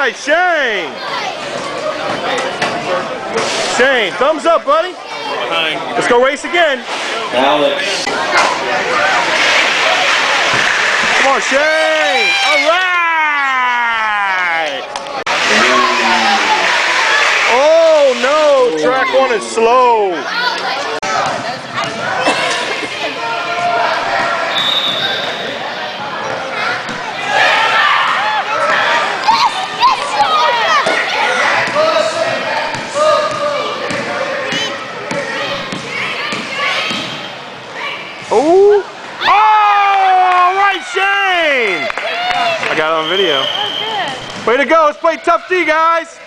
right, Shane. Shane, thumbs up, buddy. Let's go race again. Alex. Come on, Shane. All right. Oh, no. Track one is slow. Oh! Oh! All right, Shane! I got it on video. Oh, good. Way to go. Let's play tough D, guys.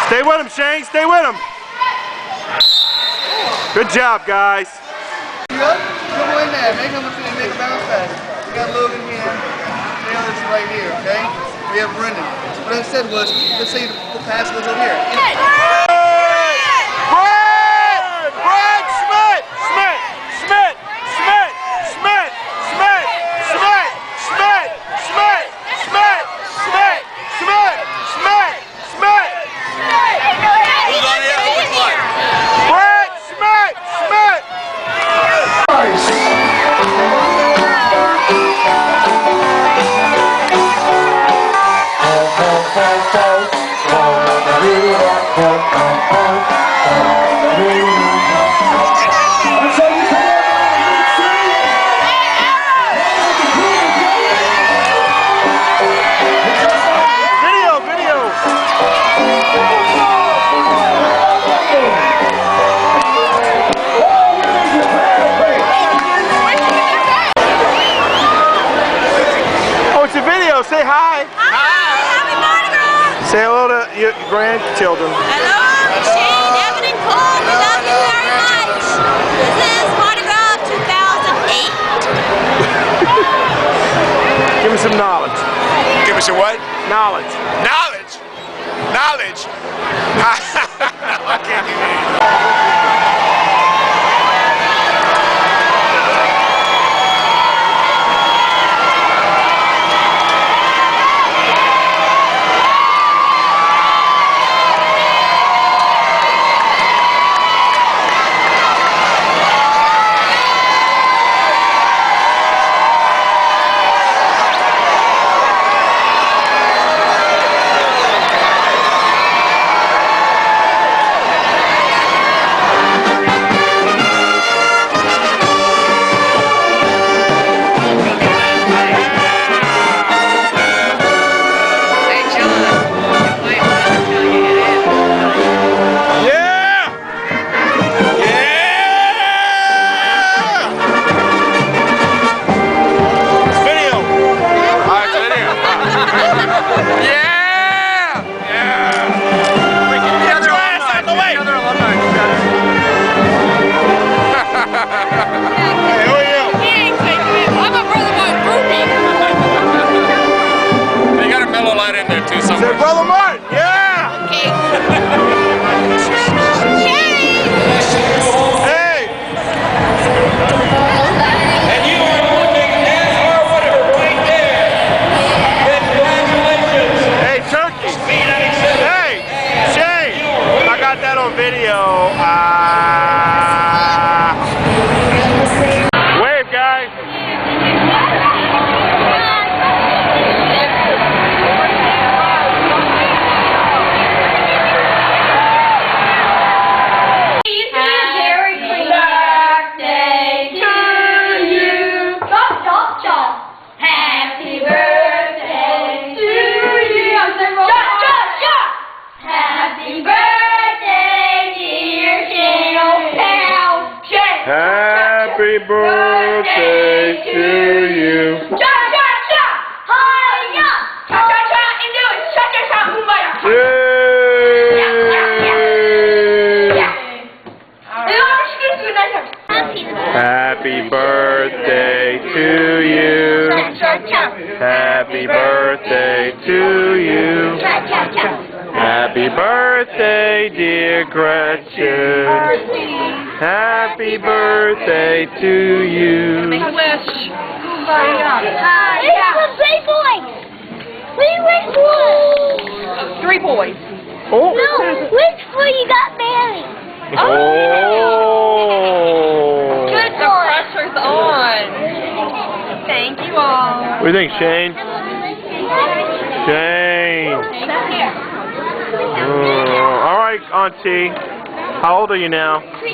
Stay with him, Shane. Stay with him. Good job, guys. Go in there. Make a bounce pass. We got Logan here. Taylor's right here, okay? We have Brendan. What I said was, let's say the pass goes over here. Brad Schmidt! Schmidt! Schmidt! Schmidt! Schmidt! Schmidt! Schmidt! Schmidt! Schmidt! Schmidt! Schmidt! Schmidt! Schmidt! Schmidt! Who's on the other one? Brad Schmidt! Schmidt! Say hi. Hi. Happy Mardi Gras. Say hello to your grandchildren. Hello, Shane, Evan, and Cole. We love you very much. This is Mardi Gras 2008. Give me some knowledge. Give us a what? Knowledge. Knowledge. Knowledge. I can't do that. Say Brother Martin, yeah! Okay. Hey! And you are looking NASCAR winner right there. Congratulations. Hey, Turkey! Hey! Shane! I got that on video. Wave, guys! Happy birthday to you. Happy birthday to you. Happy birthday to you. Happy Happy birthday, dear Gretchen. Happy birthday to you. Make a wish. It's a big boy. Three boys. Oh. No, which boy you got married? Oh. Good The boy. pressure's on. Thank you all. What do you think, Shane? Shane. All right, Auntie. How old are you now? 34.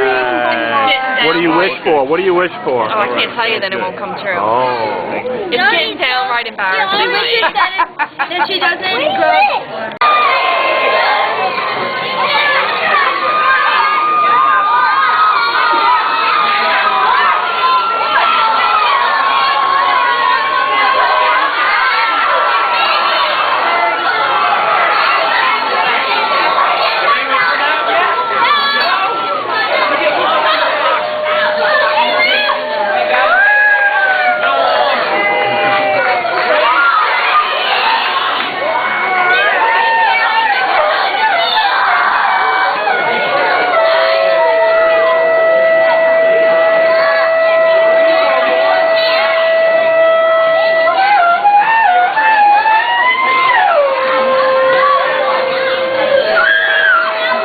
Right. What do you wish for? What do you wish for? Oh, I can't tell you, then it won't come true. Oh. It's getting downright embarrassing. That she doesn't grow.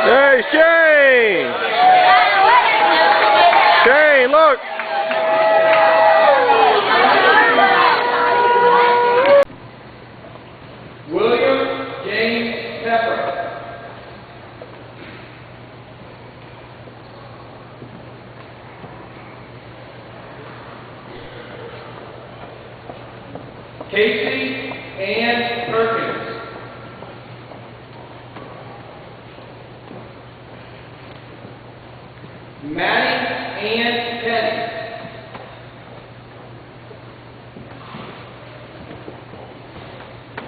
Hey, Shane! Shane, look! William James Pepper. Casey Ann Perkins. Maddie Ann Petty.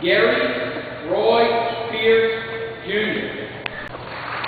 Gary Roy Spears Jr.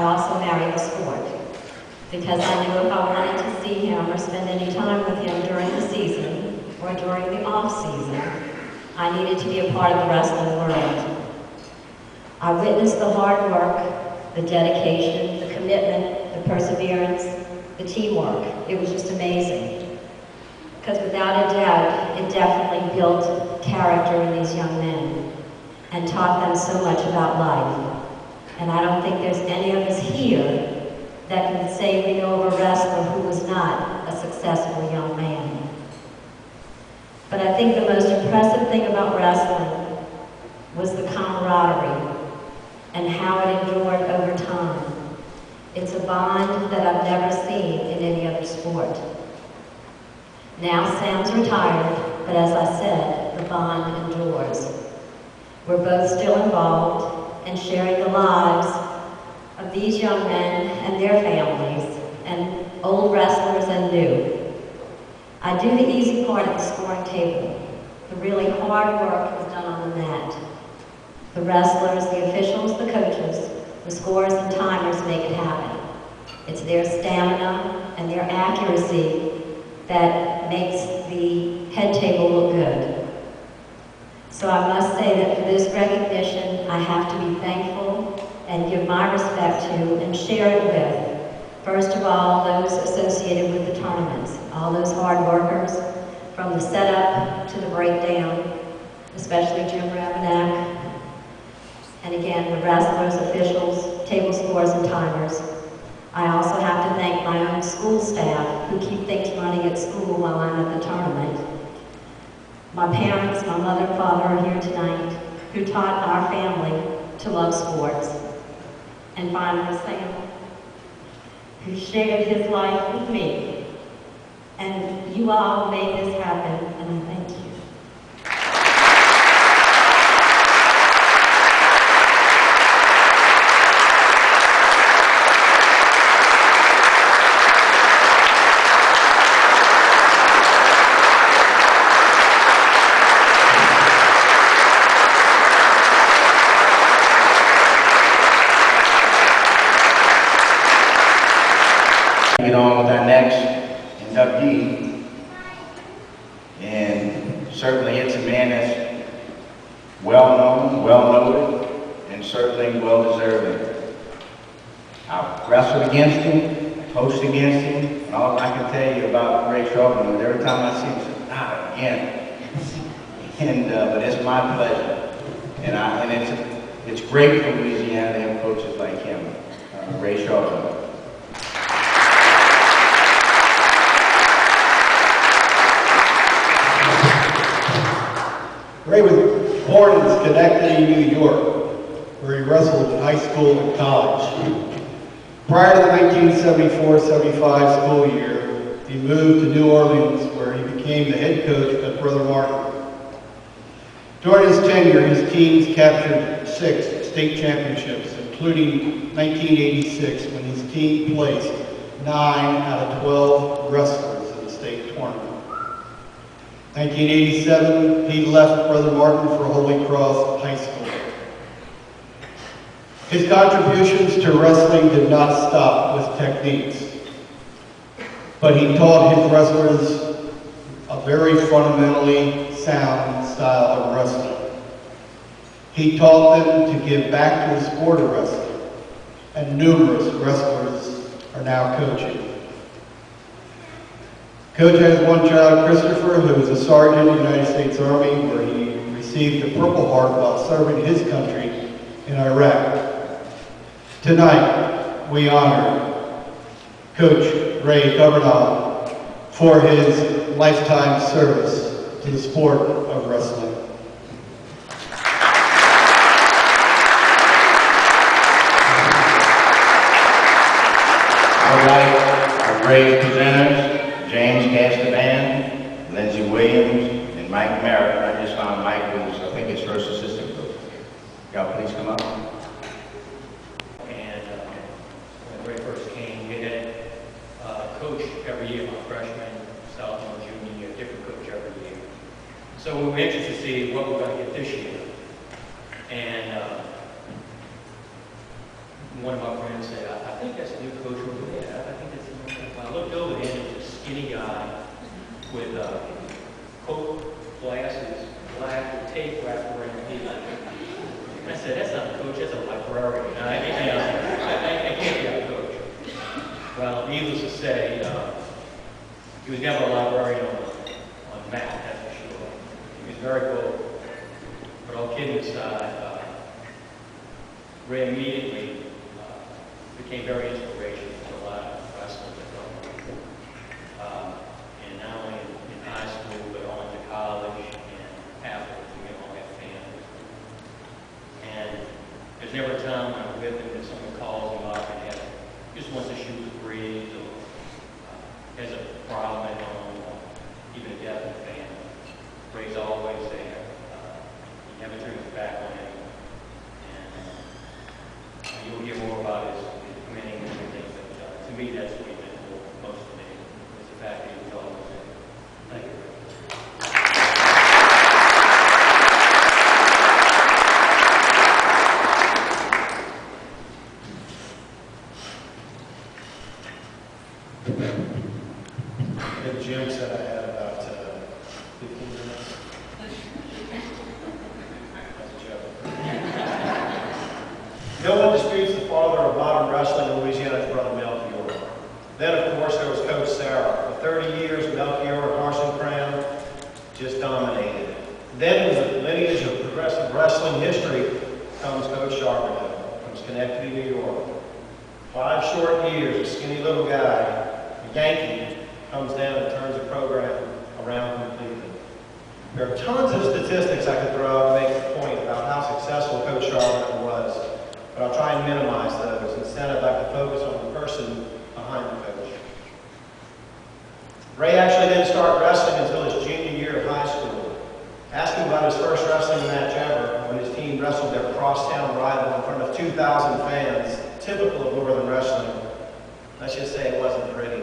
also married the sport because I knew if I wanted to see him or spend any time with him during the season or during the off season, I needed to be a part of the wrestling world. I witnessed the hard work, the dedication, the commitment, the perseverance, the teamwork. It was just amazing. Because without a doubt, it definitely built character in these young men and taught them so much about life. And I don't think there's any of us here that can say we know of a wrestler who was not a successful young man. But I think the most impressive thing about wrestling was the camaraderie and how it endured over time. It's a bond that I've never seen in any other sport. Now Sam's retired, but as I said, the bond endures. We're both still involved and sharing the lives of these young men and their families, and old wrestlers and new. I do the easy part at the scoring table. The really hard work is done on the mat. The wrestlers, the officials, the coaches, the scorers and timers make it happen. It's their stamina and their accuracy that makes the head table look good. So I must say that for this recognition, I have to be thankful and give my respect to and share it with, first of all, those associated with the tournaments, all those hard workers, from the setup to the breakdown, especially Jim Ravenak, and again, the wrestlers, officials, table scorers, and timers. I also have to thank my own school staff who keep things running at school while I'm at the tournament. My parents, my mother and father are here tonight, who taught our family to love sports. And finally, Sam, who shared his life with me. And you all made this happen, and I thank you. Get on with our next inductee, and certainly it's a man that's well known, well noted, and certainly well deserving. I've wrestled against him, coached against him, and all I can tell you about Ray Sharpman is every time I see him, I say, not again. And but it's my pleasure, and it's great for Louisiana to have coaches like him, Ray Sharpman. Ray was born in Schenectady, New York, where he wrestled in high school and college. Prior to the 1974-75 school year, he moved to New Orleans, where he became the head coach of Brother Martin. During his tenure, his teams captured 6 state championships, including 1986, when his team placed 9 out of 12 wrestlers in the state tournament. 1987, he left Brother Martin for Holy Cross High School. His contributions to wrestling did not stop with techniques, but he taught his wrestlers a very fundamentally sound style of wrestling. He taught them to give back to the sport of wrestling, and numerous wrestlers are now coaching. Coach has one child, Christopher, who is a sergeant in the United States Army, where he received a Purple Heart while serving his country in Iraq. Tonight, we honor Coach Ray Governal for his lifetime service to the sport of wrestling. I would like our great presenters, James Gastaban, Lindsey Williams, and Mike Merritt. I just found Mike was, I think, his first assistant coach. Y'all please come up. And when Ray first came, we had a coach every year, my freshman, sophomore, junior year, different coach every year. So we were anxious to see what we're going to get this year. And one of my friends said, I think that's a new coach over there. I think that's a new coach. Well, I looked over there and it was a skinny guy with coat glasses, black with tape wrapped around his head. And I said, that's not a coach, that's a librarian. I can't be a coach. Well, needless to say, he was never a librarian on math, that's for sure. He was very bold. But all kidding aside, Ray immediately became very inspirational for a lot of wrestlers that and not only in high school, but on to college and afterwards, we all have families. And there's never a time when I'm with him that someone calls him up and just wants to shoot the breeze or has a problem at home, or even a death in the family. Ray's always there. He never turns his back on anyone. You'll hear more about his winning and everything, but to me, that's what he meant for most of me, is the fact that he was always there. Thank you. I think Jim said I had about 15 minutes. That's a joke. No one disputes the father of modern wrestling in Louisiana's brother Melchior. Then, of course, there was Coach Sarah. For 30 years, Melchior and Harson Crown just dominated. Then, with the lineage of progressive wrestling history, comes Coach Charbonneau from Schenectady, New York. 5 short years, a skinny little guy, a Yankee, comes down and turns the program around completely. There are tons of statistics I could throw out to make the point about how successful Coach Charbonneau was, but I'll try and minimize those. Instead, I'd like to focus on the person behind the coach. Ray actually didn't start wrestling until his junior year of high school. Ask him about his first wrestling match ever, when his team wrestled their crosstown rival in front of 2,000 fans, typical of Northern wrestling. Let's just say it wasn't pretty.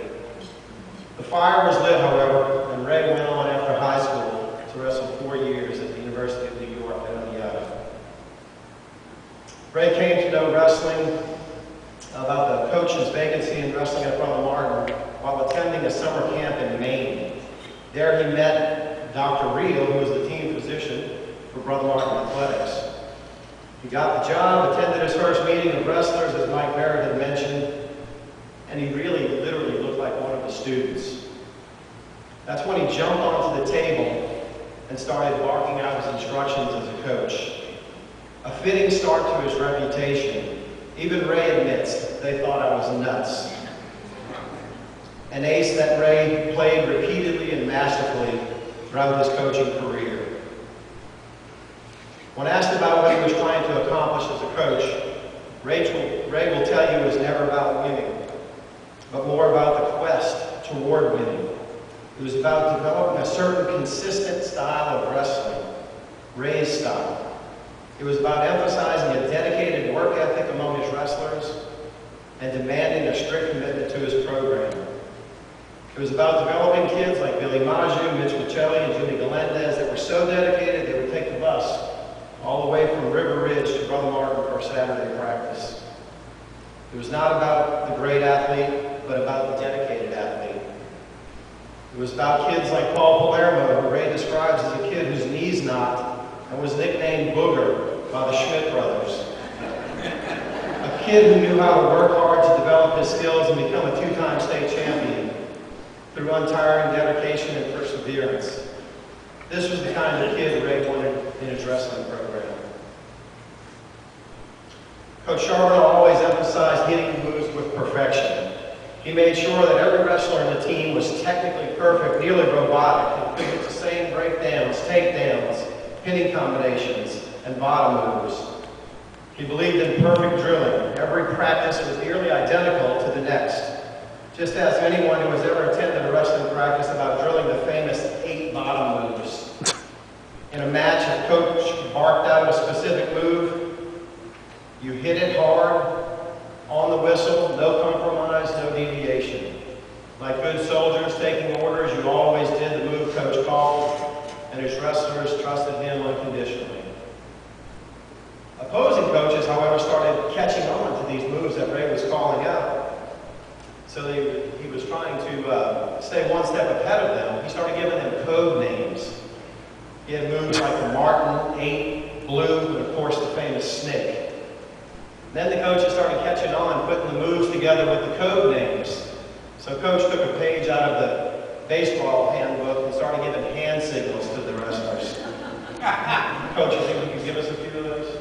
The fire was lit, however, and Ray went on after high school to wrestle 4 years at the University of New York down in Yale. Ray came to know wrestling about the coach's vacancy in wrestling at Brother Martin while attending a summer camp in Maine. There he met Dr. Reel, who was the team physician for Brother Martin Athletics. He got the job, attended his first meeting of wrestlers, as Mike Barrett had mentioned, and he really, literally looked like one of the students. That's when he jumped onto the table and started barking out his instructions as a coach. A fitting start to his reputation. Even Ray admits they thought I was nuts. An ace that Ray played repeatedly and masterfully throughout his coaching career. When asked about what he was trying to accomplish as a coach, Ray will tell you it was never about winning, but more about the quest toward winning. It was about developing a certain consistent style of wrestling, Ray's style. It was about emphasizing a dedicated work ethic among his wrestlers and demanding a strict commitment to his program. It was about developing kids like Billy Maju, Mitch Michelli, and Jimmy Galendez that were so dedicated they would take the bus all the way from River Ridge to Brother Martin for Saturday practice. It was not about the great athlete, but about the dedicated athlete. It was about kids like Paul Palermo, who Ray describes as a kid whose knees knocked and was nicknamed Booger by the Schmidt brothers. A kid who knew how to work hard to develop his skills and become a 2-time state champion through untiring dedication and perseverance. This was the kind of kid Ray wanted in his wrestling program. Coach Charbonneau always emphasized hitting moves with perfection. He made sure that every wrestler in the team was technically perfect, nearly robotic, and could hit the same breakdowns, takedowns, pinning combinations, and bottom moves. He believed in perfect drilling. Every practice was nearly identical to the next. Just ask anyone who has ever attended a wrestling practice about drilling the famous 8 bottom moves. In a match, if Coach barked out a specific move, you hit it hard, on the whistle, no compromise, no deviation. Like good soldiers taking orders, you always did the move Coach called, and his wrestlers trusted him unconditionally. Opposing coaches, however, started catching on to these moves that Ray was calling out. So he was trying to stay one step ahead of them. He started giving them code names. He had moves like the Martin, 8, Blue, and of course the famous Snake. Then the coaches started catching on, putting the moves together with the code names. So Coach took a page out of the baseball handbook and started giving hand signals to the wrestlers. Coach, you think you could give us a few of those?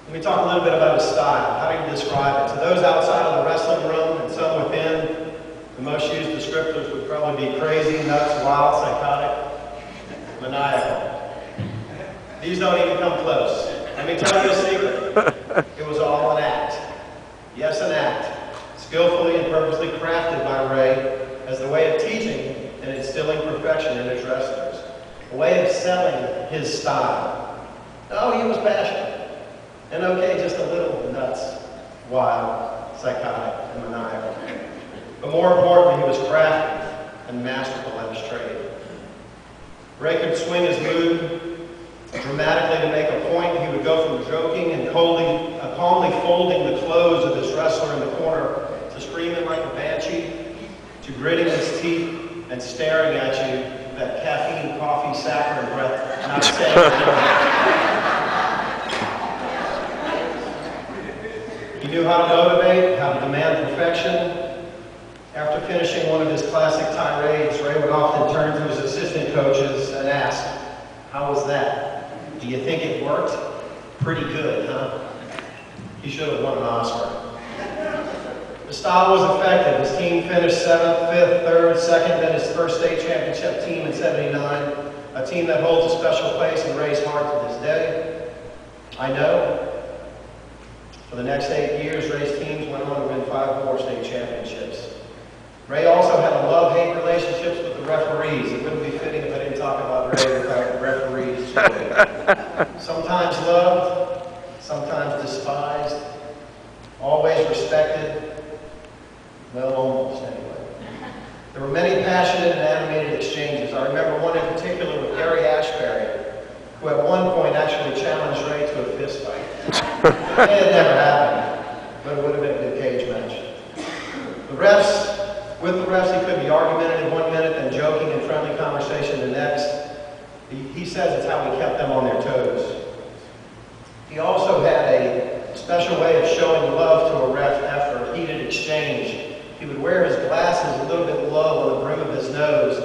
Let me talk a little bit about his style. How do you describe it? To those outside of the wrestling room and some within, the most used descriptors would probably be crazy, nuts, wild, psychotic, maniacal. These don't even come close. Let me tell you a secret. It was all an act. Yes, an act. Skillfully and purposely crafted by Ray as the way of teaching and instilling perfection in his wrestlers. A way of selling his style. Oh, he was passionate. And okay, just a little nuts, wild, psychotic, and maniacal. But more importantly, he was crafty and masterful at his trade. Ray could swing his move dramatically to make a point. He would go from joking and calmly folding the clothes of his wrestler in the corner to screaming like a banshee, to gritting his teeth and staring at you, that caffeine, coffee, saccharine breath, not saying anything. He knew how to motivate, how to demand perfection. After finishing one of his classic tirades, Ray would often turn to his assistant coaches and ask, "How was that? Do you think it worked? Pretty good, huh?" He should have won an Oscar. The style was effective. His team finished 7th, 5th, 3rd, 2nd, then his first state championship team in '79, a team that holds a special place in Ray's heart to this day. I know. For the next 8 years, Ray's teams went on to win 5 more state championships. Ray also had a love-hate relationships with the referees. It wouldn't be fitting if I didn't talk about Ray without referees. Sometimes loved, sometimes despised, always respected. Well, almost anyway. There were many passionate and animated exchanges. I remember one in particular with Gary Ashbury, who at one point actually challenged Ray to a fist fight. It had never happened, but it would have been a good cage match. With the refs, he could be argumentative 1 minute and joking and friendly conversation the next. He says it's how he kept them on their toes. He also had a special way of showing love to a ref after a heated exchange. He would wear his glasses a little bit low on the brim of his nose,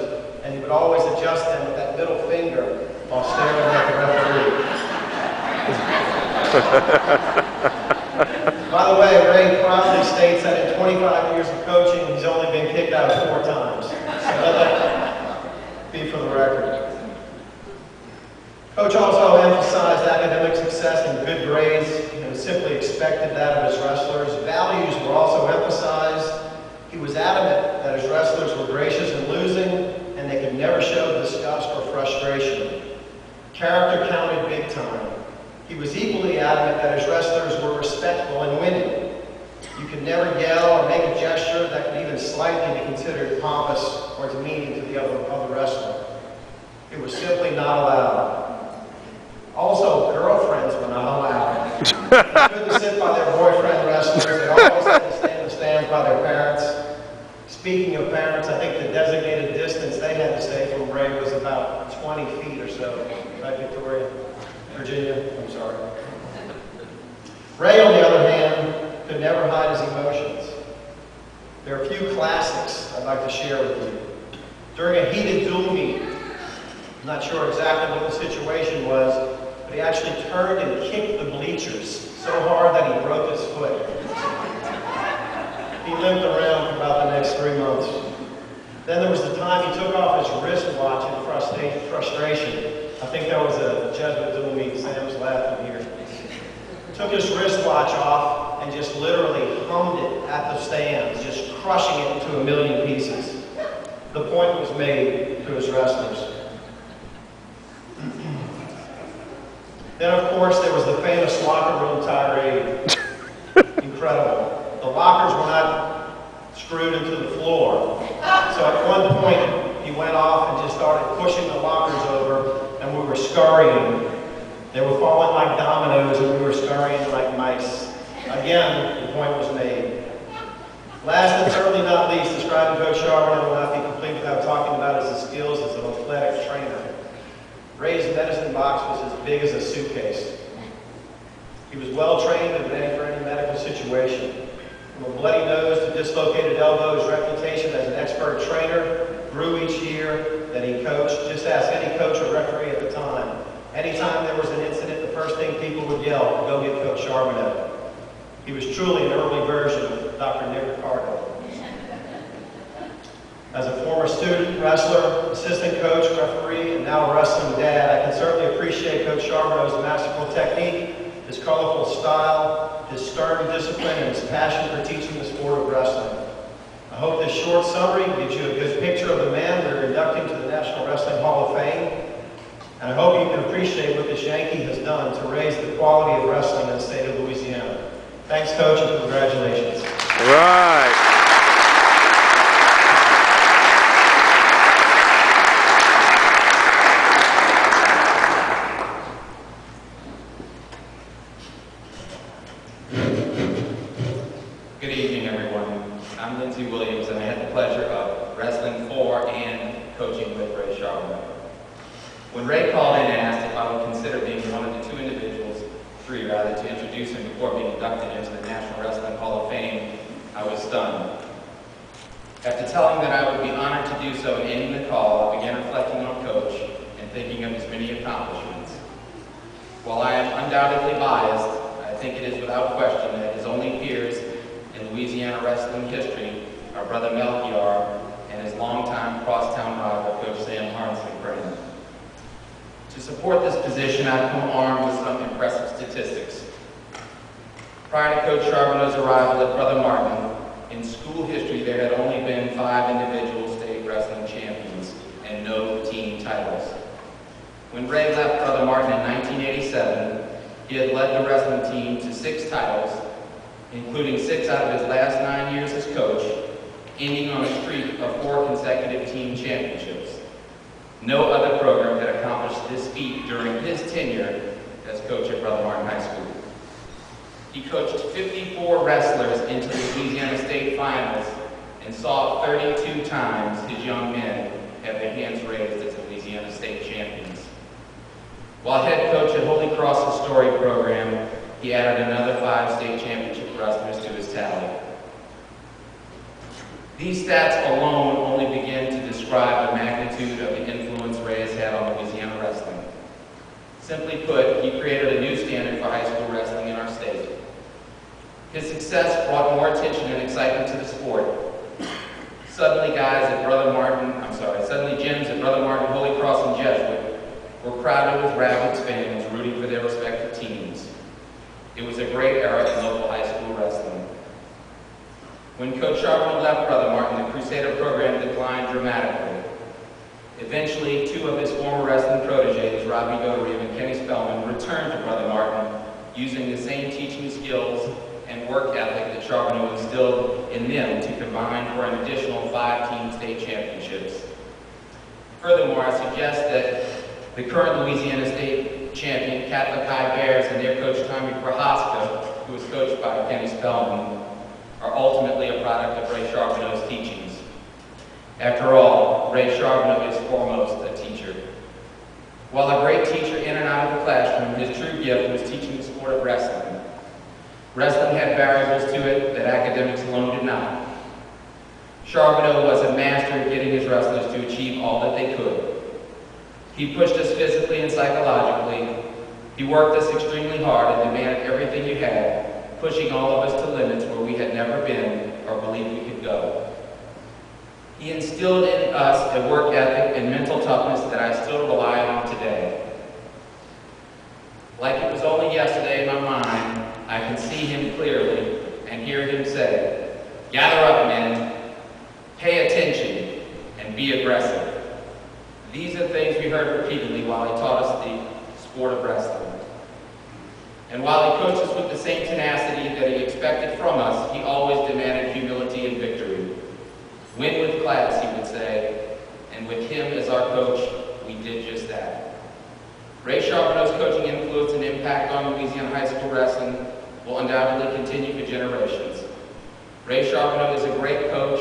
and he would always adjust them with that middle finger while staring at the referee. By the way, Ray proudly states that in 25 years of coaching, he's only been kicked out 4 times. So let that be for the record. Coach also emphasized academic success and good grades. It was simply expected that of his wrestlers. Values were also emphasized. He was adamant that his wrestlers were gracious in losing, and they could never show disgust or frustration. Character counted big time. He was equally adamant that his wrestlers were respectful in winning. You could never yell or make a gesture that could even slightly be considered pompous or demeaning to the other wrestler. It was simply not allowed. Also, girlfriends were not allowed. They couldn't sit by their boyfriend wrestlers. They always had to stay in the stands by their parents. Speaking of parents, I think the designated distance they had to stay from Ray was about 20 feet or so. Right, Victoria? Virginia? I'm sorry. Ray, on the other hand, could never hide his emotions. There are a few classics I'd like to share with you. During a heated duel meet, I'm not sure exactly what the situation was, but he actually turned and kicked the bleachers so hard that he broke his foot. He limped around for about the next 3 months. Then there was the time he took off his wristwatch in frustration. I think that was a Jesuit duel meet. Sam's laughing here. Took his wristwatch off and just literally hummed it at the stands, just crushing it into a million pieces. The point was made to his wrestlers. Then, of course, there was the famous locker room tirade. Incredible. The lockers were not screwed into the floor. So at one point, he went off and just started pushing the lockers over, and we were scurrying They were falling like dominoes and we were scurrying like mice. Again, the point was made. Last and certainly not least, describing Coach Charbonneau will not be complete without talking about his skills as an athletic trainer. Ray's medicine box was as big as a suitcase. He was well trained and ready for any medical situation. From a bloody nose to dislocated elbow, his reputation as an expert trainer grew each year that he coached. Just ask any coach or referee at the time. Anytime there was an incident, the first thing people would yell, "Go get Coach Charbonneau." He was truly an early version of Dr. Nick Ricardo. As a former student, wrestler, assistant coach, referee, and now a wrestling dad, I can certainly appreciate Coach Charbonneau's masterful technique, his colorful style, his stern discipline, and his passion for teaching the sport of wrestling. I hope this short summary gives you a good picture of the man we're inducting to the National Wrestling Hall of Fame. And I hope you can appreciate what this Yankee has done to raise the quality of wrestling in the state of Louisiana. Thanks, Coach, and congratulations. All right. Good evening, everyone. I'm Lindsey Williams, and I had the pleasure of wrestling for and coaching with Ray Charbonneau. When Ray called in and asked if I would consider being one of the two individuals, three rather, to introduce him before being inducted into the National Wrestling Hall of Fame, I was stunned. After telling that I would be honored to do so and ending the call, I began reflecting on Coach and thinking of his many accomplishments. While I am undoubtedly biased, I think it is without question that his only peers in Louisiana wrestling history are Brother Melchior and his longtime crosstown rival, Coach Sam Harnson. To support this position, I've come armed with some impressive statistics. Prior to Coach Charbonneau's arrival at Brother Martin, in school history there had only been 5 individual state wrestling champions and no team titles. When Ray left Brother Martin in 1987, he had led the wrestling team to 6 titles, including 6 out of his last 9 years as coach, ending on a streak of 4 consecutive team championships. No other program had accomplished this feat during his tenure as coach at Brother Martin High School. He coached 54 wrestlers into the Louisiana State Finals and saw 32 times his young men have their hands raised as the Louisiana State champions. While head coach at Holy Cross Historic Program, he added another 5 state championship wrestlers to his tally. These stats alone only begin to describe the magnitude of the influence Ray has had on Louisiana wrestling. Simply put, he created a new standard for high school wrestling in our state. His success brought more attention and excitement to the sport. Suddenly gyms at Brother Martin, Holy Cross, and Jesuit were crowded with Rabbits fans rooting for their respective teams. It was a great era in local high school wrestling. When Coach Charbonneau left Brother Martin, the Crusader program declined dramatically. Eventually, 2 of his former wrestling proteges, Robbie Goderive and Kenny Spellman, returned to Brother Martin, using the same teaching skills and work ethic that Charbonneau instilled in them to combine for an additional 5 team state championships. Furthermore, I suggest that the current Louisiana State champion, Catholic High Bears, and their coach, Tommy Prohaska, who was coached by Kenny Spellman, are ultimately a product of Ray Charbonneau's teachings. After all, Ray Charbonneau is foremost a teacher. While a great teacher in and out of the classroom, his true gift was teaching the sport of wrestling. Wrestling had variables to it that academics alone did not. Charbonneau was a master at getting his wrestlers to achieve all that they could. He pushed us physically and psychologically. He worked us extremely hard and demanded everything you had, pushing all of us to limits where we had never been or believed we could go. He instilled in us a work ethic and mental toughness that I still rely on today. Like it was only yesterday in my mind, I can see him clearly and hear him say, "Gather up, men, pay attention, and be aggressive." These are things we heard repeatedly while he taught us the sport of wrestling. And while he coached us with the same tenacity that he expected from us, he always demanded humility and victory. Win with class, he would say, and with him as our coach, we did just that. Ray Charbonneau's coaching influence and impact on Louisiana high school wrestling will undoubtedly continue for generations. Ray Charbonneau is a great coach,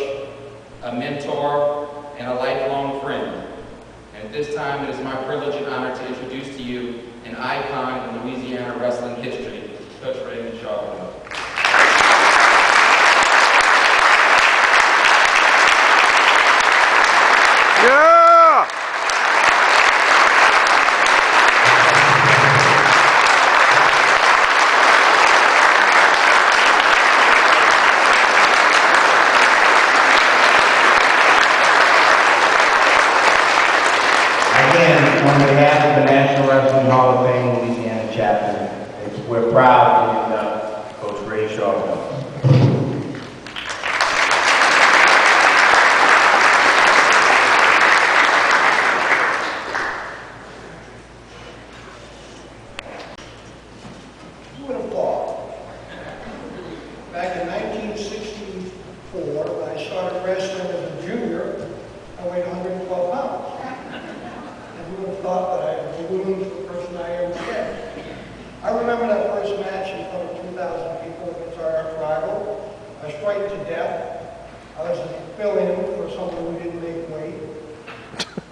a mentor, and a lifelong friend. And at this time, it is my privilege and honor to introduce to you an icon in Louisiana wrestling history, Coach Ray Charbonneau. Yeah! Again, on behalf of the National Wrestling Hall of Fame Louisiana chapter, we're proud to induct Coach Ray Charbonneau. Who would have thought? Back in 1964, when I started wrestling as a junior, I weighed 112 pounds. And who would have thought that I would balloon to the person I am today? I remember that first match in front of 2,000 people against our arch-rival. I was frightened to death. I was a fill-in for someone who didn't make weight.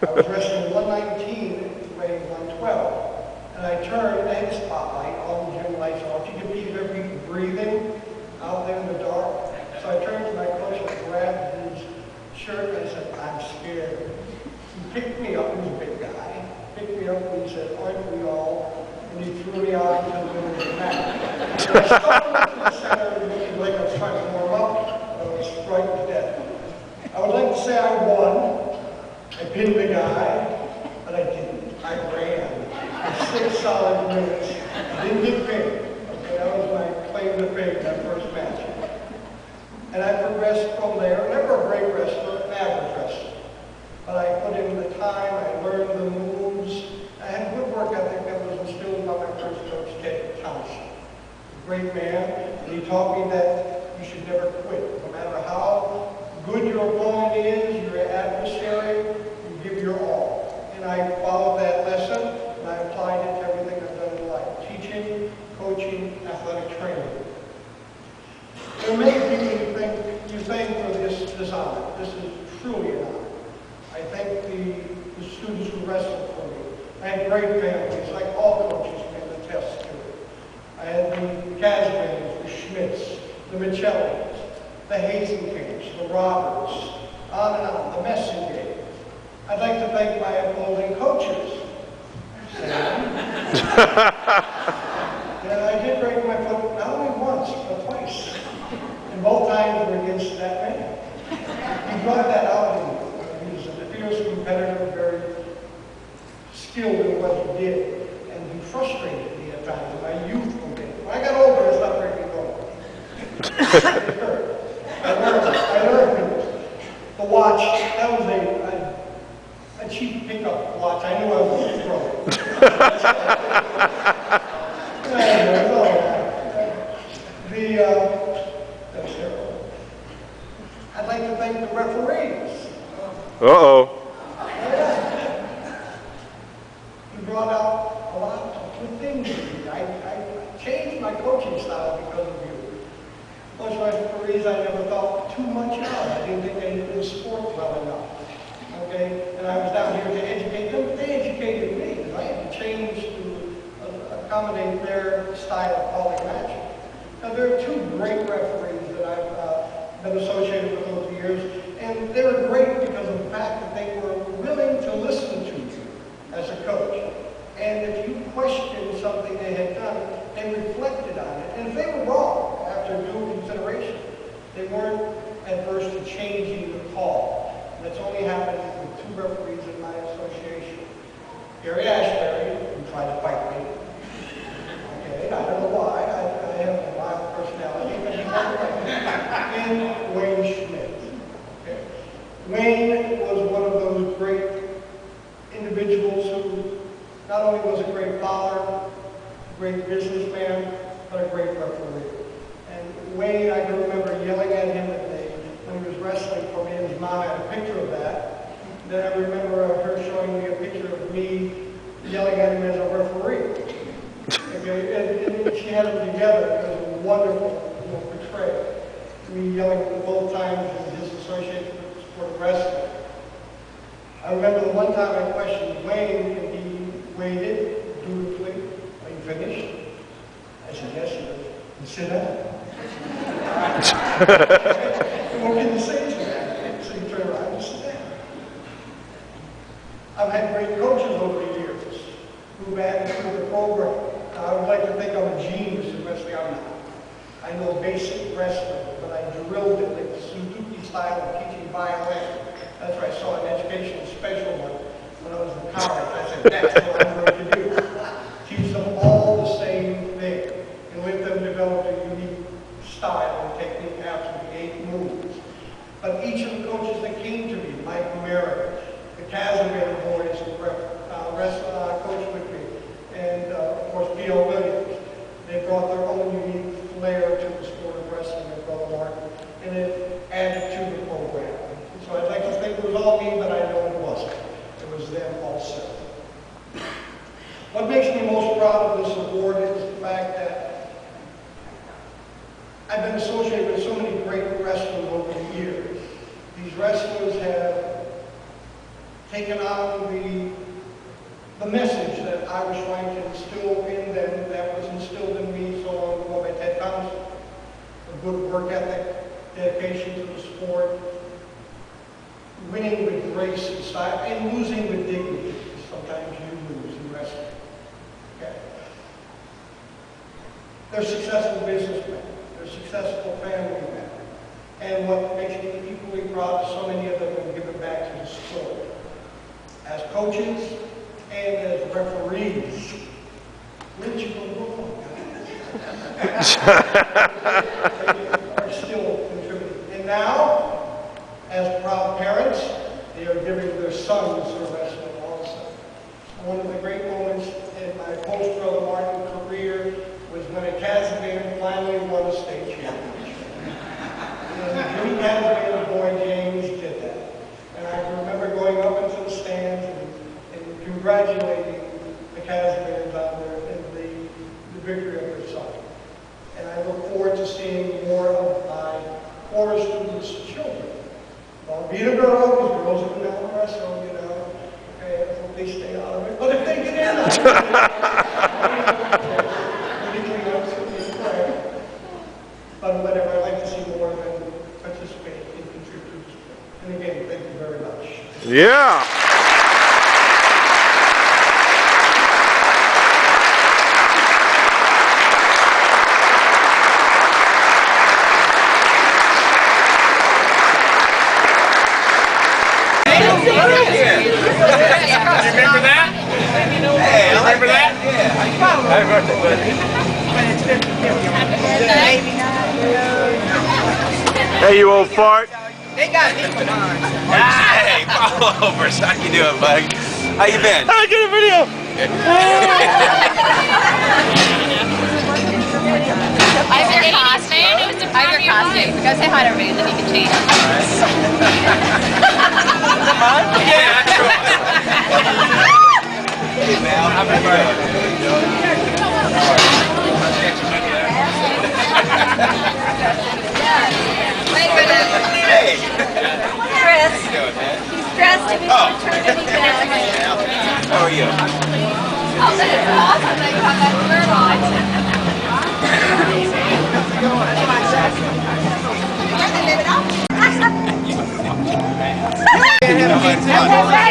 I was wrestling 119, weighing 112. And I turned, they had a spotlight, all the gym lights off. You could see their people breathing out there in the dark. So I turned to my coach and grabbed his shirt and I said, I'm scared. He picked me up, he was a big guy. Picked me up and he said, aren't we all? And he threw me out into the middle of the mat. And I stuck into the center looking like I was trying to warm up. I was frightened to death. I would like to say I won. I pinned the guy, but I didn't. I ran. 6 solid minutes. I didn't get pinned. Okay, that was my claim to fame, that first match. And I progressed from there. Never a great wrestler, an average wrestler. But I put in the time, I learned the moves. I had good work ethic that was instilled by my first coach, Ted Thompson. A great man, and he taught me that you should never quit. No matter how good your opponent is, your adversary, you give your all. And I followed that lesson, and I applied it to everything I've done in life. Teaching, coaching, athletic training. There are many people you thank for this honor. This is truly an honor. I thank the students who wrestled for me. I had great families, like all coaches can attest to it. I had the Casbans, the Schmidts, the Michellins, the Hazencamps, the Roberts, on and on, the Messengers. I'd like to thank my opposing coaches. And I did break my foot not only once, but twice. And both times were against that man. He brought that out in me. He was a fierce competitor, very skilled in what he did. And he frustrated me at times in my youthful days. When I got older, it stopped breaking going. It hurt. I learned the watch, that was a cheap pickup watch. I knew I was broke. That's terrible. I'd like to thank the referees. Uh-oh. You brought out a lot of good things in me. I changed my coaching style because of you. Most referees I never thought too much of. I didn't think they did the sport well enough. Okay? And I was down here to educate them. They educated me, and I had to change to accommodate their style of calling matches. Now, there are 2 great referees that I've been associated with over the years, and they were great because of the fact that they were willing to listen to you as a coach. And if you questioned something they had done, they reflected on it. And if they were wrong, after due consideration, they weren't adverse to changing the call. And that's only happened with 2 referees in my association. Gary Ashbury, who tried to fight me. Okay, I don't know why. I have a wild personality, but he won't fight me. And Wayne Schmidt. Okay. Wayne was one of those great individuals who not only was a great father, a great businessman, but a great referee. And Wayne, I can remember yelling at him when he was wrestling for me, and his mom had a picture of that. Then I remember her showing me a picture of me yelling at him as a referee. them together is a wonderful portrayal. Me yelling at both times and disassociated with the sport of wrestling. I remember the one time I questioned Wayne, and he waited dutifully. Are you finished? I said, yes, sir. And sit down. And what can you say to that? So you turn around and sit down. I've had great coaches over the years who've added to the program. I would like to think I'm a genius in wrestling. I'm not. I know basic wrestling, but I drilled it like the Suzuki style of teaching violin. That's what I saw an educational special one when I was in college. I said, that's what I'm going to do. Teach them all the same thing and let them develop a unique style and technique after the 8 moves. But each of the coaches that came to me, Mike Merritt, the Casimir boys who coached with me, and of course P.L. Williams, they brought their own unique flair to the sport of wrestling as well, Martin, and it added to the program. So I'd like to think it was all me, but I know it wasn't. It was them also. What makes me most proud of this award is the fact that I've been associated with so many great wrestlers over the years. These wrestlers have taken on the message that I was trying to instill in them, that was instilled in me so long ago by Ted Thompson. A good work ethic, dedication to the sport, winning with grace and style, and losing with dignity. Sometimes you lose in wrestling. Okay. They're successful businessmen. They're successful family men. And what makes me equally proud is so many of them have given back to the sport. As coaches and as referees. Where did you go wrong, guys? Are still contributing. And now, as proud parents, they are giving their sons a wrestling also. One of the great moments in my post-Brother Martin career was when a Casimir finally won a state championship. And Jimmy Casimir's boy James did that. And I remember going up into the stands and congratulating the Casimirs on the victory of their son. And I look forward to seeing more of my former students' children. Well, be the girls are going to wrestle, you know. Okay, I hope they stay out of it. But if they get in, but whatever, I'd like to see more of them participate and contribute to the sport. And again, thank you very much. Yeah. Remember that? Hey, remember that? Happy birthday, buddy. Hey, you old fart. They got me for mine. Hey, follow over. How you doing, buddy? How you been? I get a video. I have your costume. I have your costume. Go say hi to everybody and then you can change. Come on. Yeah, that's right. Hey, Mel. Happy birthday. Hey. Chris. How you doing, man? He's dressed to be fraternity band. How are you? Oh, that is awesome that you have that shirt on.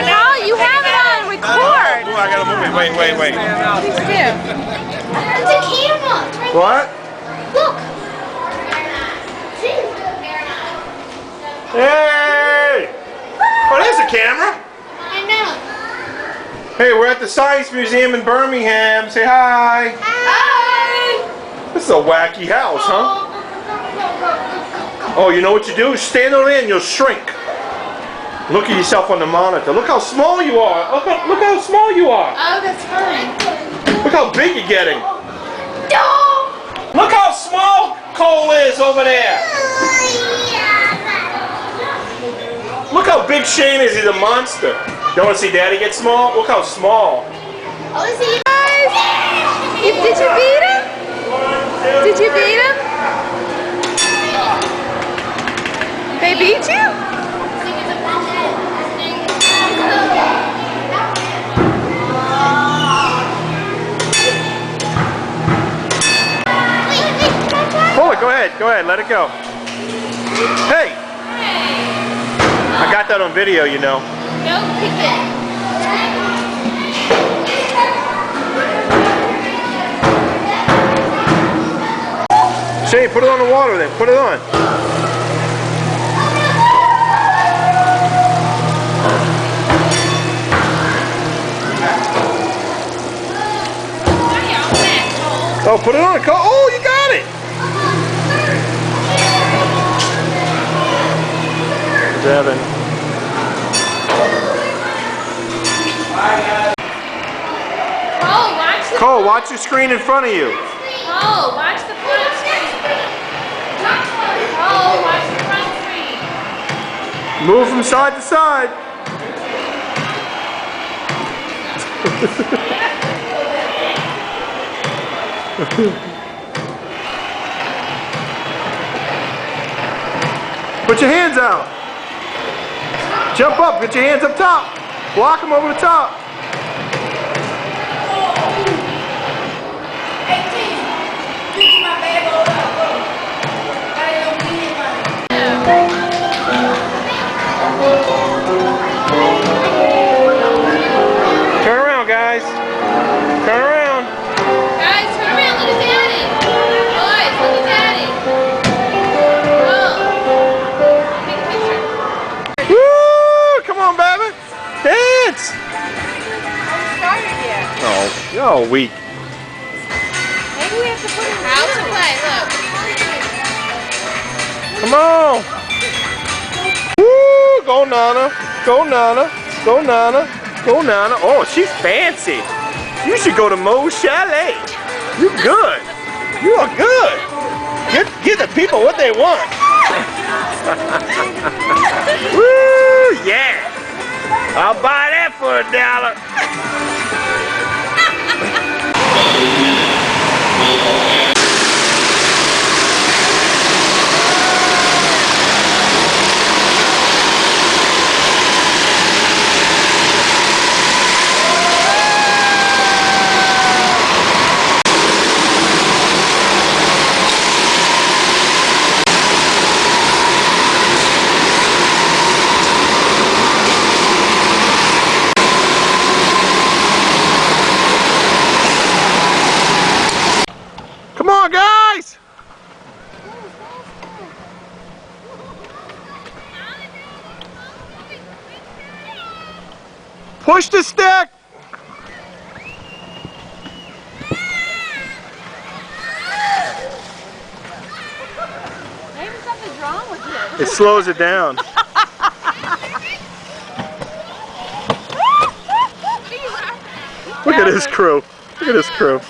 No, you have it on record. Oh, I gotta move it. Wait. Please do. It's a camera. What? Look. Hey! Oh, there's a camera. I know. Hey, we're at the Science Museum in Birmingham. Say hi. Hi. This is a wacky house, huh? Oh, you know what you do? Stand on it and you'll shrink. Look at yourself on the monitor. Look how small you are. Look how small you are. Oh, that's funny. Look how big you're getting. No. Look how small Cole is over there. Look how big Shane is. He's a monster. You want to see Daddy get small? Look how small. Oh, is he? Did you beat him? Did you beat him? They beat you? Pull it, go ahead, let it go. Hey! I got that on video, you know. No, kick it. Shane, put it on the water then, put it on. Oh, put it on. Oh, you got it. Devin. Cole, watch your screen in front of you. Oh, watch the front screen. Oh, watch the front screen. Move from side to side. Put your hands out. Jump up, get your hands up top. Block them over the top. Turn around, guys. Turn around. Guys, turn around. Look at Daddy. Boys, look at Daddy. Oh. Take a picture. Woo! Come on, baby. Dance. Haven't started yet. Oh, you're all weak. Maybe we have to put it in Out to play, look. Come on. Woo! Go, Nana. Go, Nana. Go, Nana. Go, Nana. Oh, she's fancy. You should go to Moe's Chalet. You good. You are good. Give the people what they want. Woo! Yeah. I'll buy that for $1. Come on, guys! Push the stick! Maybe something's wrong with it. It slows it down. Look at his crew. Look at his crew.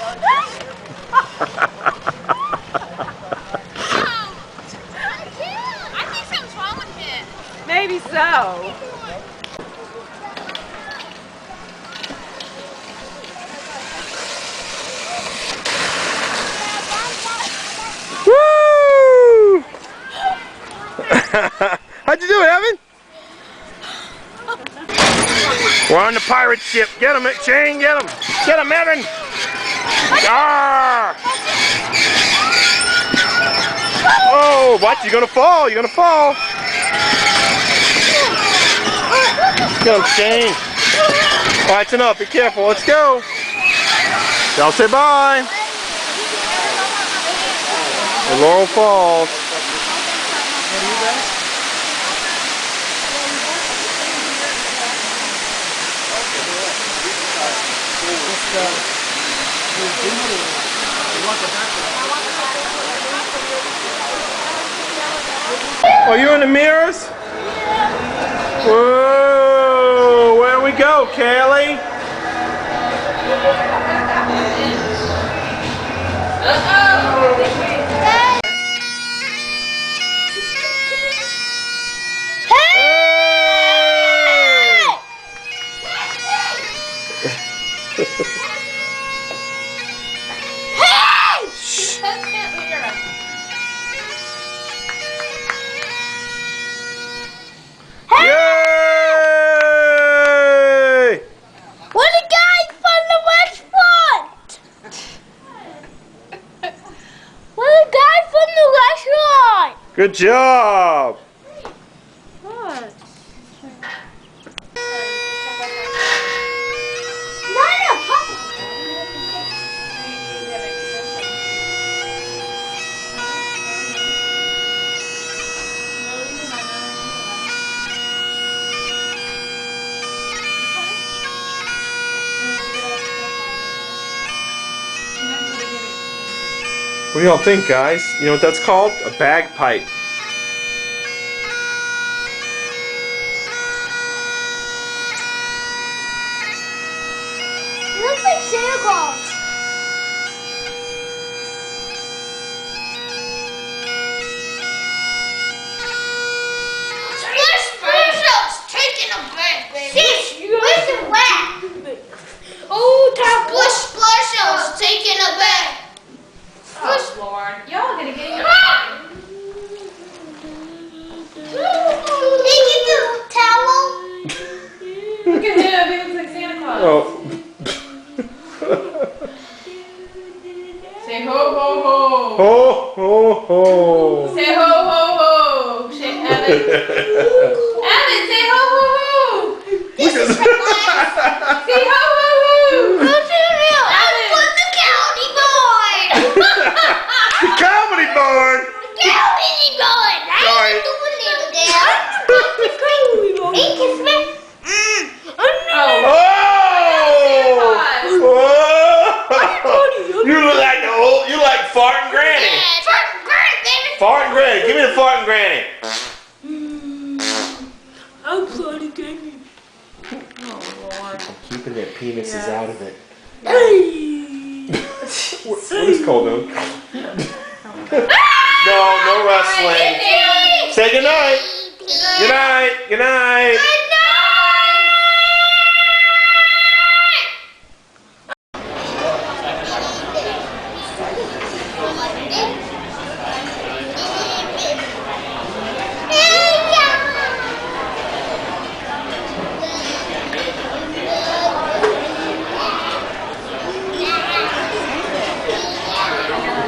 I think something's wrong with him. Maybe so. Woo! How'd you do it, Evan? We're on the pirate ship. Get him, Shane. Get him. Get him, Evan. Ah! Oh, watch. You're going to fall. You're going to fall. Get him, Shane. All right, it's enough. Be careful. Let's go. Y'all say bye. The Laurel Falls. Are you in the mirrors? Whoa, where we go, Kelly? Hey! Yay! We're the guys from the restaurant! We're the guys from the restaurant! Good job! What? What do y'all think, guys? You know what that's called? A bagpipe. It looks like Santa Claus. Splish's taking a bath, baby. Where's the rat? Oh, Splish's taking a bath. Oh, Lord. Y'all gonna get your... Did you get the towel? Look at him. He looks like Santa Claus. Oh. Say ho, ho, ho. Ho, ho, ho. Say ho, ho, ho. Say Evan. Evan, say ho, ho, ho. This is for class. Say ho, ho, ho. I'm from the county board. The comedy barn! County board. I Sorry. ain't doing it there. Ain't you Smith? Oh. You look like the old, you like farting granny. Farting granny, baby. Farting granny, give me the farting granny. I'm farting granny. Oh, Lord. Keeping their penises out of it. Hey. What is Cole doing? No wrestling. Say goodnight. Goodnight. Goodnight.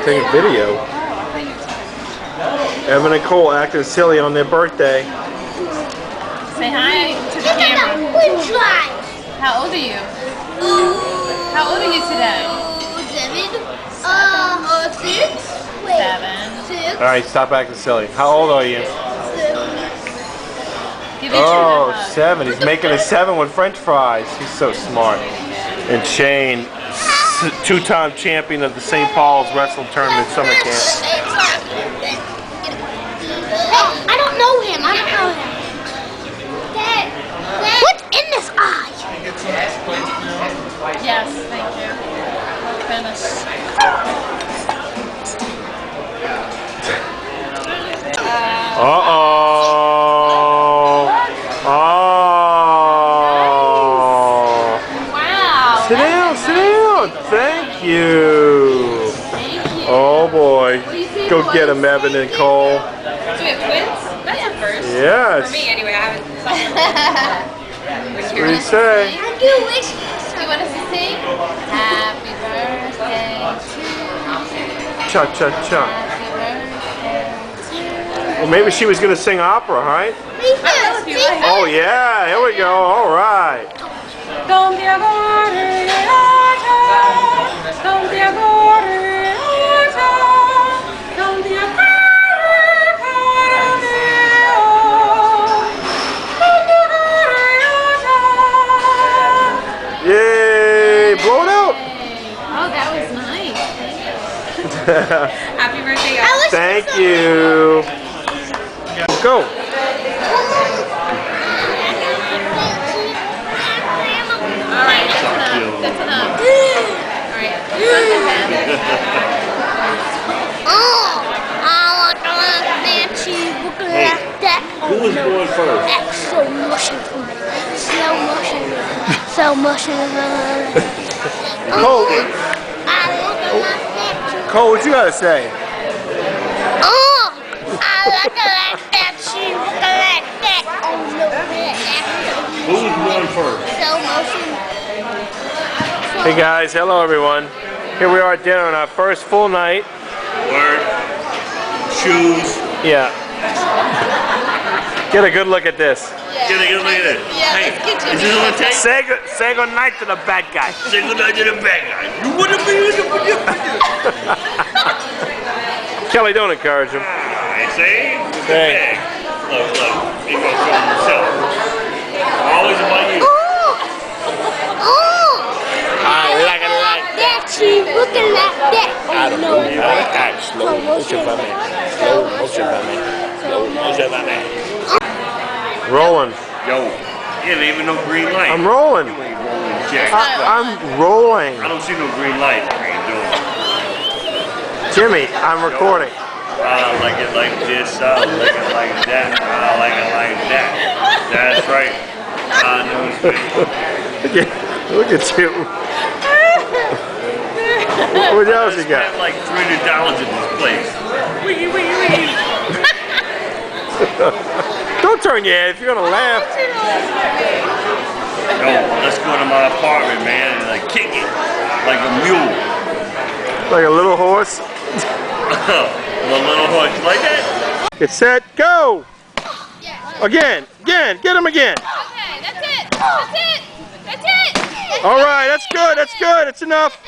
Take a video. Evan and Cole acting silly on their birthday. Say hi to the camera. How old are you? How old are you today? 6. Wait. 7. 6. Alright, stop acting silly. How old are you? Give each other a hug. 7. He's making a 7 with French fries. He's so smart. And Shane, 2-time champion of the St. Paul's Wrestling Tournament Summer Camp. Hey, I don't know him. Dad, what's in this eye? Yes, thank you. Finish. Wow. Sit down. Thank you. Oh boy. Go get him, Evan and Cole. Do we have twins? That's a first. Yes. For me, anyway. I haven't. What do you say? I do wish. Do you want us to sing? Happy birthday to you. Cha cha cha. Happy birthday to you. Well, maybe she was going to sing opera, right? Oh yeah, here we go. All right. Yay! Blow it out. Oh, that was nice. Happy birthday, guys. Thank you. Go. Alright, that's enough. That's enough. Alright, I want to fancy book like that. Who was born first? Slow motion. Slow motion. Cole, what you gotta say? Oh, I like that. She like that. Oh no, Who's going first? slow motion. Hey guys, hello everyone. Here we are at dinner on our first full night. Word. Shoes. Yeah. Get a good look at this. Get a good look at it. Hey, is this what it takes? Say good night to the bad guy. Say good night to the bad guy. You wouldn't be in the Kelly, don't encourage him. See? Hey. Look. He goes from himself. Always about you. I like it like that. She looking like that. I don't know how to act. Slow motion for me. Slow motion for me. Slow motion for me. Rolling. Yo, you ain't even no green light. I'm rolling. You ain't rolling, Jack. I'm rolling. I don't see no green light. What are you doing? Jimmy, I'm recording. I like it like this. I like it like that. I like it like that. That's right. I know it's good. Look at you. What else you got? I spent like $300 in this place. Wiggy, wiggy, wiggy. Don't turn your head if you're gonna laugh. Yo, let's go to my apartment, man, and like kick it like a mule. Like a little horse. A little horse like that. Get set, go! Again, get him again. Okay, that's it. That's it. That's it. All right, that's good, it's enough.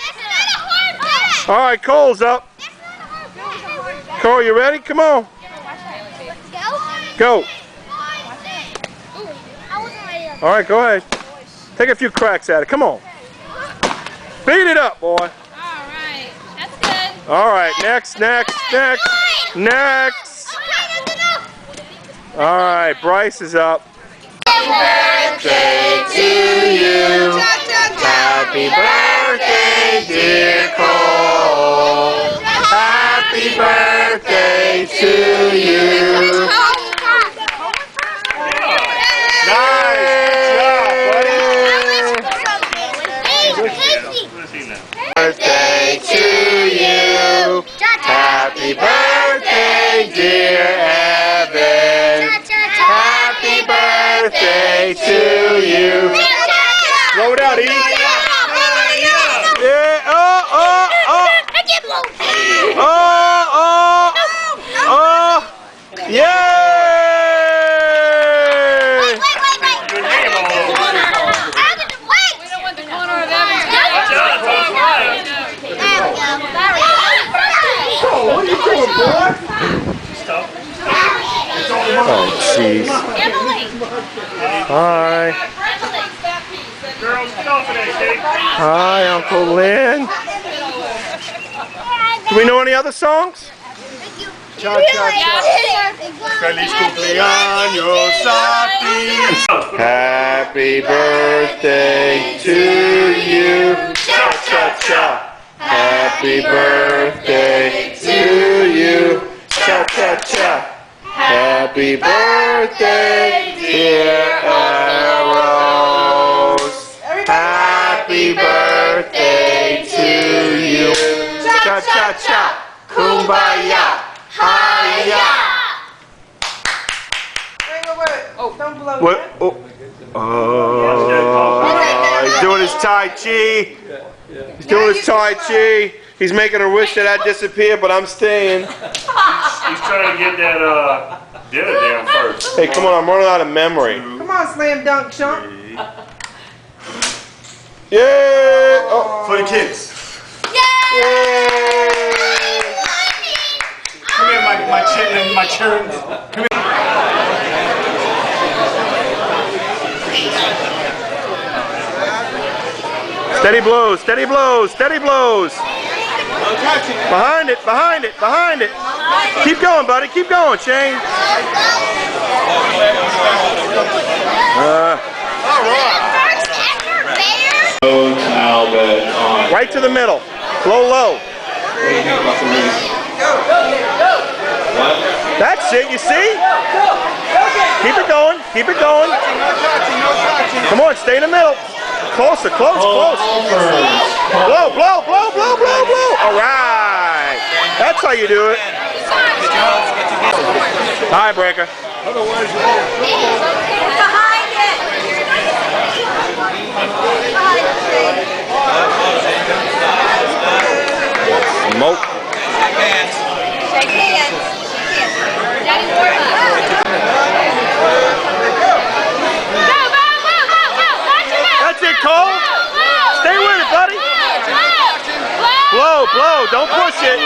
All right, Cole's up. Cole, you ready? Come on. Go. All right, go ahead. Take a few cracks at it. Come on. Beat it up, boy. All right, that's good. All right, next. All right, Bryce is up. Happy birthday to you. Happy birthday, dear Cole. Happy birthday to you. Birthday to you. Happy birthday, dear Evan. Happy birthday to you. Slow it out, Eve. Yeah. Yay! We don't want the corner of Evan's What are you doing, boy? Oh, jeez. Hi. Girls, get off of that cake. Hi, Uncle Lynn. Do we know any other songs? Cha cha cha. Feliz cumpleaños a ti. Happy birthday to you. Cha cha cha. Happy birthday to you. Cha cha cha. Happy birthday, dear Arrows. Happy birthday to you. Cha cha cha. Kumbaya. Hiya. Oh, don't blow What? Oh, he's doing his Tai Chi. He's doing his Tai Chi. He's making her wish that I disappear, but I'm staying. He's trying to get that dinner down first. Hey, come on, I'm running out of memory. Come on, slam dunk chump. Yeah! Oh, for the kids. Yay! Come here, my children. Come here. Steady blows, steady blows, steady blows. Behind it, behind it, behind it. Keep going, buddy, keep going, Shane. Right to the middle. Blow low. That's it, you see? Keep it going, keep it going. Come on, stay in the middle. Closer, close. Blow, blow, blow, blow, blow, blow. All right. That's how you do it. Tiebreaker. Behind it. Smoke. Shake hands. Daddy, warm up. That's it, Cole. Stay with it, buddy. Blow, blow. Don't push it.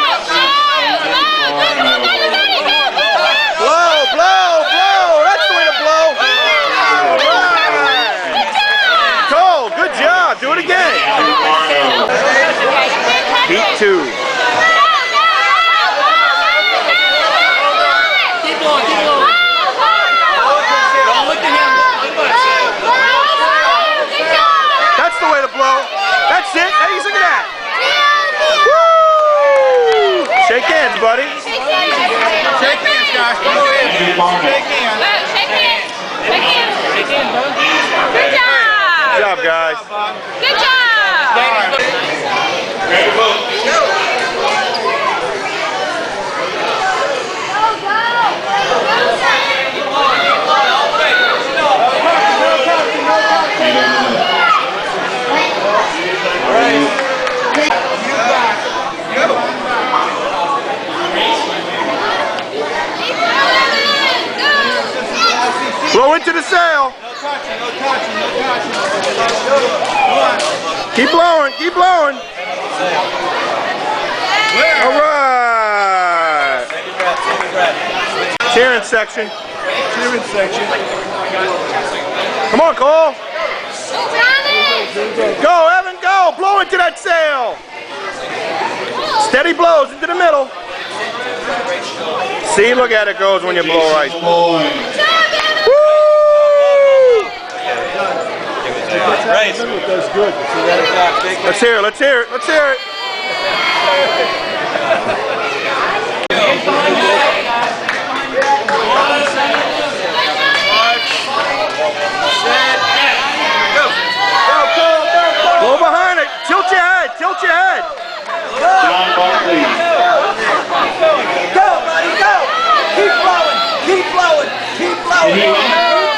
Blow, blow, blow. That's the way to blow. Right. Cole, good job. Do it again. Heat 2. Keep blowing, keep blowing. Don't look at him. That's the way to blow. That's it. Hey, look at that. Woo! Shake hands, buddy. Shake hands, guys. Shake hands. Shake hands. Shake hands. Shake hands. Shake hands, bud. Good job. Good job, guys. Good job. Blow into the sail. Keep blowing, keep blowing. All right. Cheering section. Cheering section. Come on, Cole. Go, Evan, go. Blow into that sail. Steady blows into the middle. See, look at it goes when you blow right. Woo! Let's hear it, let's hear it, let's hear it. Blow behind it. Tilt your head, tilt your head. John Barkley. Go, buddy, go. Keep blowing, keep blowing, keep blowing, keep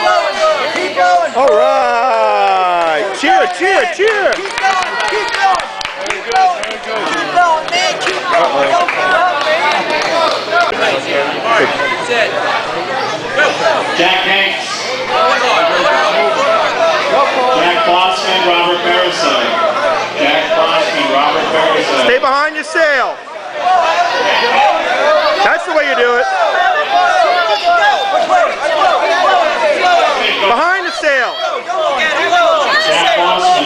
blowing, keep blowing. All right. Cheer, cheer, cheer. Keep going, keep going, keep going, keep going, man, keep going. Don't give up, man. Jack Hanks. Jack Boston, Robert Parasite. Jack Boston, Robert Parasite. Stay behind your sail. That's the way you do it. Behind the sail. Jack Boston.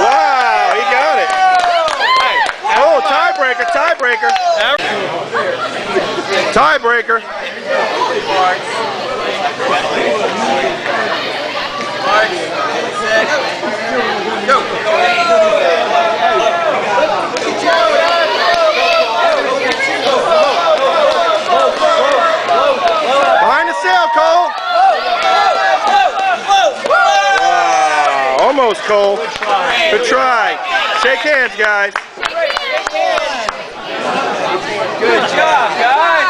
Wow, he got it. Oh, tiebreaker, tiebreaker. Tiebreaker. Behind the sail, Cole. Wow, almost, Cole. Good try. Shake hands, guys. Good job, guys.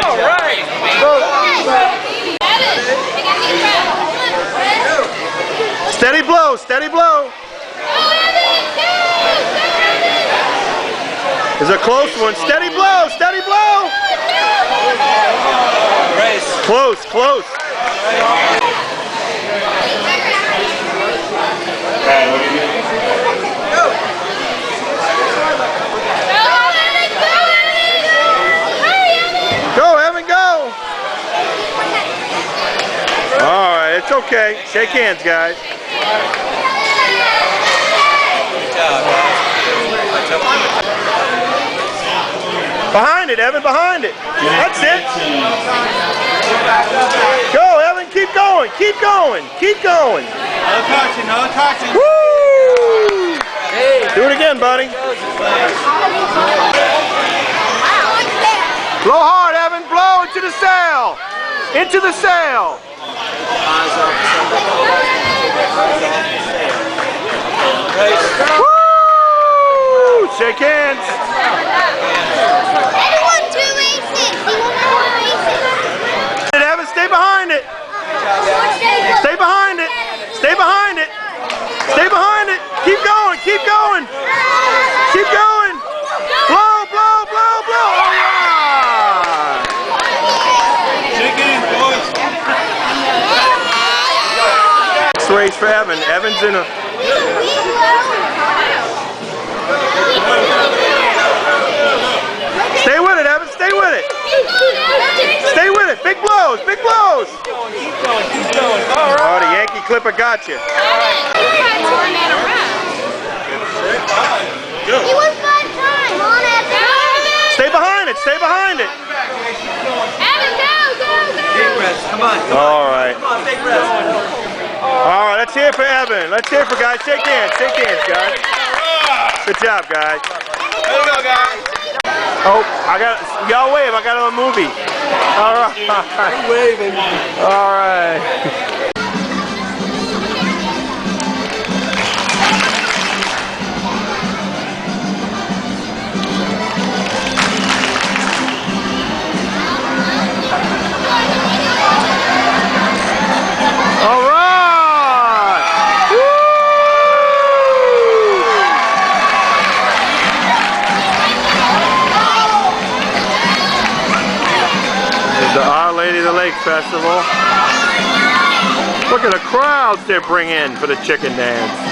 All right. Steady blow, steady blow. It's a close one. Steady blow, steady blow. Close, close. Go, Evan, go. All right, it's okay. Shake hands, guys. Behind it, Evan, behind it. That's it. Go, Evan, keep going, keep going, keep going. No touching, no touching. Woo! Do it again, buddy. Blow hard, Evan, blow into the sail. Into the sail. Woo! Shake hands. Evan. Evan's in a... Stay with it, Evan. Stay with it. Stay with it. Big blows. Big blows. Keep going. Keep going. All right. Oh, the Yankee Clipper got you. He won 5 times. Come on, Evan. Stay behind it. Stay behind it. Evan, go. Big rest. Come on. All right. Come on, big rest. All right, let's hear it for Evan. Let's hear it for guys. Shake hands. Shake hands, guys. Good job, guys. Way to go, guys. Oh, y'all wave. I got a movie. All right. I'm waving. All right. All right. Woo! This is the Our Lady of the Lake Festival. Look at the crowds they bring in for the chicken dance.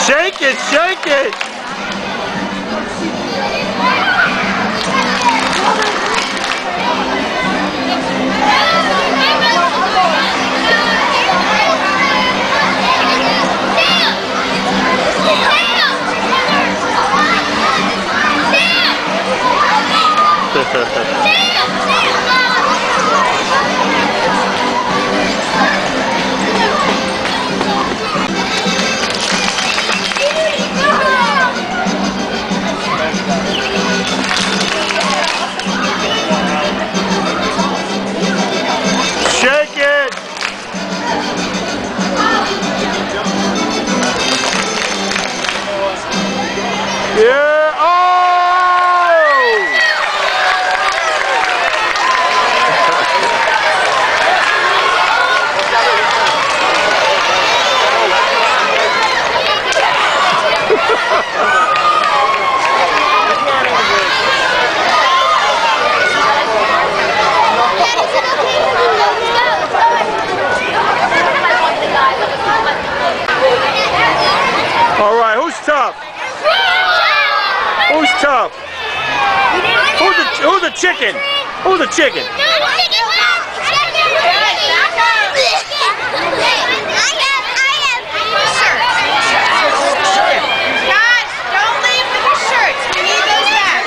Shake it, shake it! Shake it! Yeah! Oh! All right, who's tough? Who's tough? Who's the chicken? Who's the chicken? Guys, don't leave with your shirts. We need those back.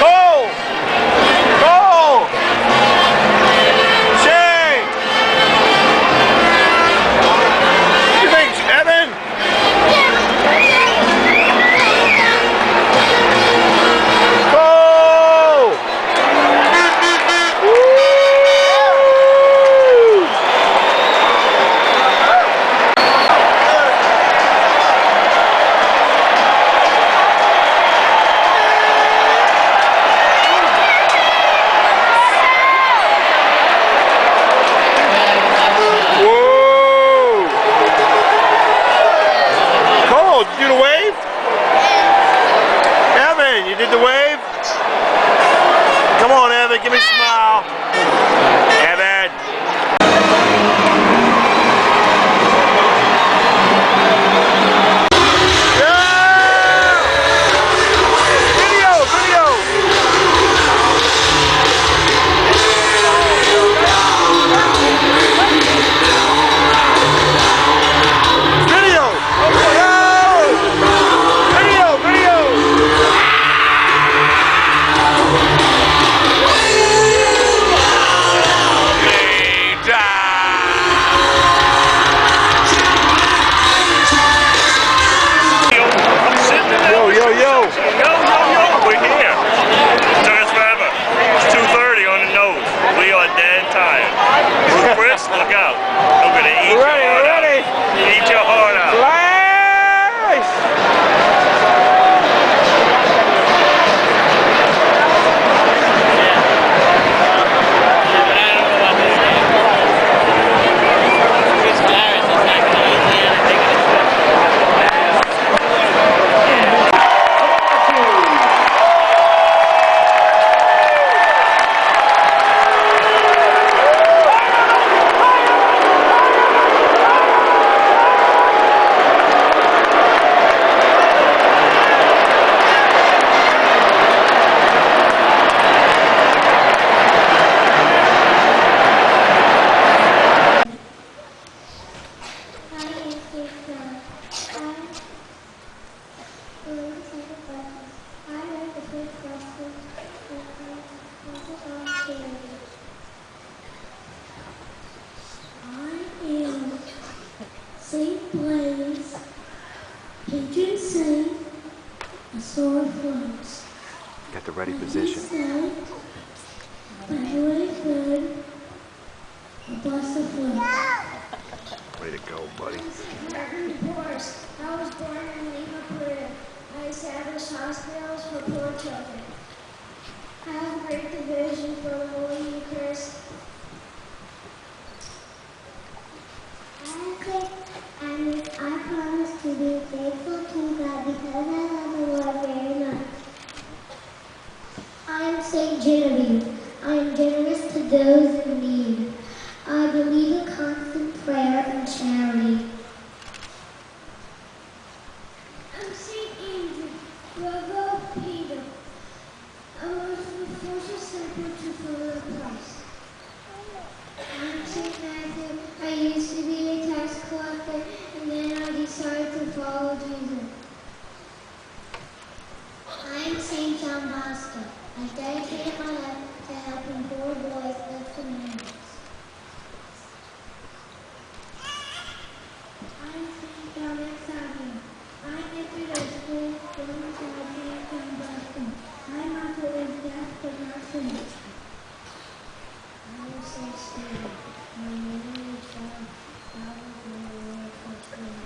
Go! Go! Shane! What do you think, Evan? Go! Whoa! Cole, did you do the wave? Evan, you did the wave? Come on, Evan, give me a smile. Evan. ready position. Way to go, buddy. I was born in Lima, Peru. I established hospitals for poor children. I have great devotion for the Holy Eucharist. I promise to be faithful to God because I love the Lord very much. I am Saint Genevieve. I am generous to those in need. I believe in constant prayer and charity. I'm Saint Andrew, brother of Peter. I was the first disciple to follow Christ. I'm Saint Matthew. I used to be a tax collector, and then I decided to follow Jesus. I'm Saint John Bosco. I dedicated my life to helping poor boys live communities. I'm Saint John Xavier. I entered a school from Saint John Bosco. My motto is death but not sin. I'm Saint Stephen. My name is John. God is my Lord for me. I'm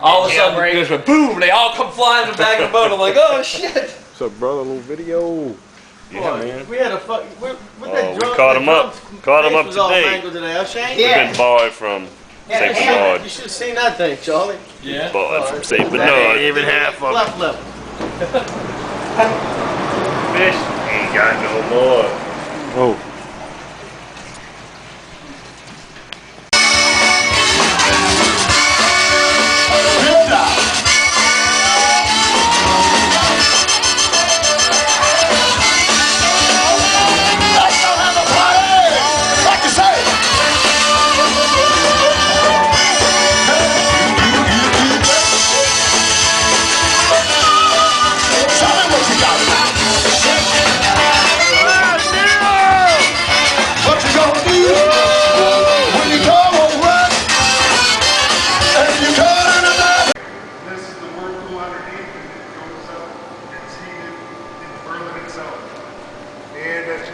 All of a sudden, it just went boom. They all come flying in the back of the boat. I'm like, oh shit. What's up, brother? Little video. Yeah, man. We had a fuck. We caught him up. Caught him up today. Today. We've been borrowed from St. Bernard. You should have seen that thing, Charlie. Yeah. Borrowed from St. Bernard. Even half of Left lip. Fish ain't got no more. Oh.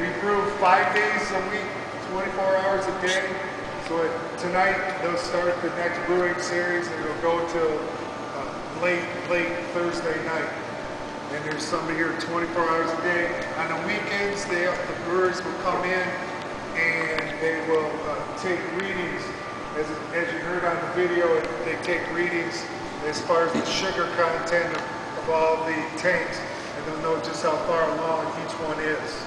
We brew 5 days a week, 24 hours a day. So tonight they'll start the next brewing series and it'll go till late Thursday night. And there's somebody here 24 hours a day. On the weekends, the brewers will come in and they will take readings. As you heard on the video, they take readings as far as the sugar content of all the tanks, and they'll know just how far along each one is.